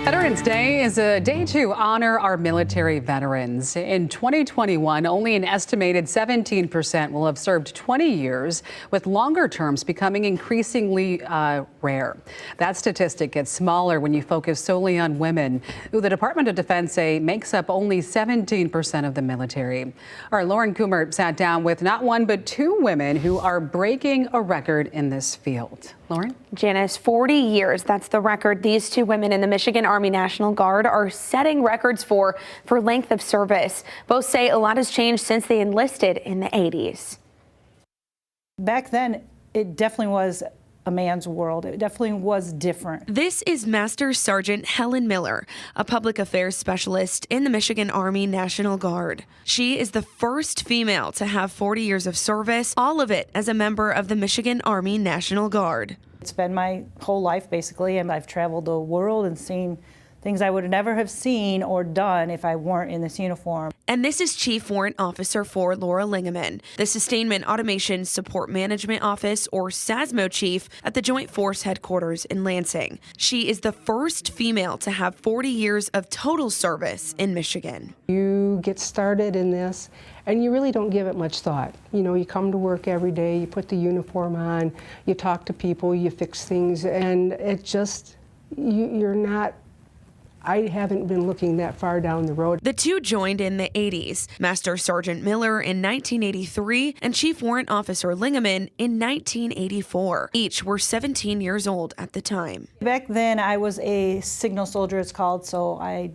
Veterans Day is a day to honor our military veterans. In 2021, only an estimated 17% will have served 20 years, with longer terms becoming increasingly rare. That statistic gets smaller when you focus solely on women, who the Department of Defense say makes up only 17% of the military. Our Lauren Coomer sat down with not one but two women who are breaking a record in this field. Lauren? Janice, 40 years. That's the record these two women in the Michigan Army National Guard are setting records for length of service. Both say a lot has changed since they enlisted in the 80s. Back then, it definitely was a man's world. It definitely was different. This is Master Sergeant Helen Miller, a public affairs specialist in the Michigan Army National Guard. She is the first female to have 40 years of service, all of it as a member of the Michigan Army National Guard. It's been my whole life, basically, and I've traveled the world and seen things I would never have seen or done if I weren't in this uniform. And this is Chief Warrant Officer for Laura Lingeman, the Sustainment Automation Support Management Office, or SASMO Chief, at the Joint Force Headquarters in Lansing. She is the first female to have 40 years of total service in Michigan. You get started in this and you really don't give it much thought. You know, you come to work every day, you put the uniform on, you talk to people, you fix things, and it just, you're not, I haven't been looking that far down the road. The two joined in the 80s, Master Sergeant Miller in 1983 and Chief Warrant Officer Lingeman in 1984. Each were 17 years old at the time. Back then, I was a signal soldier, it's called, so I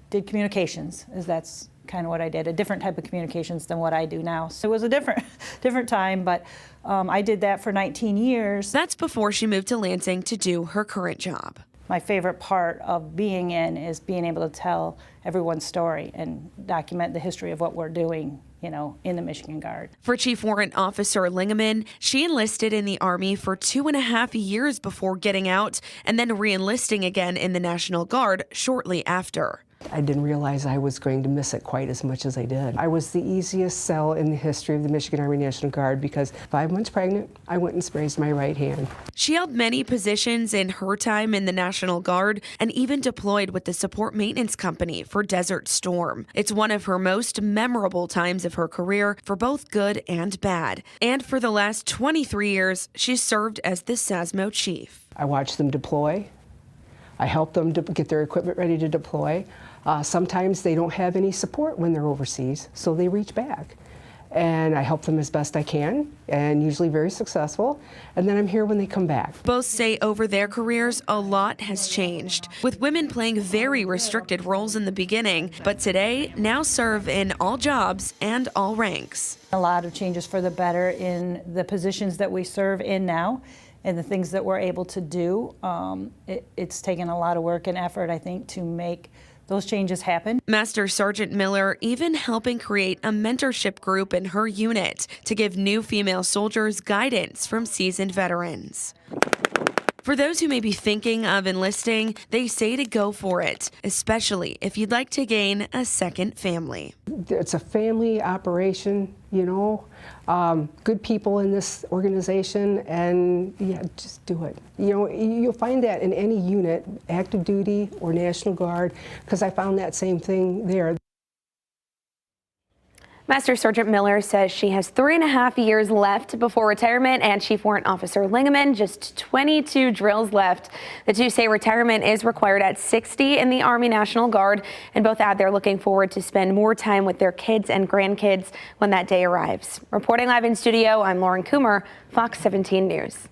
did communications, as that's kind of what I did, a different type of communications than what I do now. So it was a different time, but I did that for 19 years. That's before she moved to Lansing to do her current job. My favorite part of being in is being able to tell everyone's story and document the history of what we're doing, you know, in the Michigan Guard. For Chief Warrant Officer Lingeman, she enlisted in the Army for 2.5 years before getting out and then re-enlisting again in the National Guard shortly after. I didn't realize I was going to miss it quite as much as I did. I was the easiest sell in the history of the Michigan Army National Guard because 5 months pregnant, I went and raised my right hand. She held many positions in her time in the National Guard and even deployed with the Support Maintenance Company for Desert Storm. It's one of her most memorable times of her career for both good and bad. And for the last 23 years, she served as the SASMO Chief. I watched them deploy. I helped them to get their equipment ready to deploy. Sometimes they don't have any support when they're overseas, so they reach back. And I help them as best I can, and usually very successful. And then I'm here when they come back. Both say over their careers, a lot has changed, with women playing very restricted roles in the beginning, but today now serve in all jobs and all ranks. A lot of changes for the better in the positions that we serve in now and the things that we're able to do. It's taken a lot of work and effort, I think, to make those changes happen. Master Sergeant Miller even helping create a mentorship group in her unit to give new female soldiers guidance from seasoned veterans. For those who may be thinking of enlisting, they say to go for it, especially if you'd like to gain a second family. It's a family operation, you know, good people in this organization, and yeah, just do it. You know, you'll find that in any unit, active duty or National Guard, because I found that same thing there. Master Sergeant Miller says she has 3.5 years left before retirement, and Chief Warrant Officer Lingeman just 22 drills left. The two say retirement is required at 60 in the Army National Guard, and both add they're looking forward to spend more time with their kids and grandkids when that day arrives. Reporting live in studio, I'm Lauren Coomer, Fox 17 News.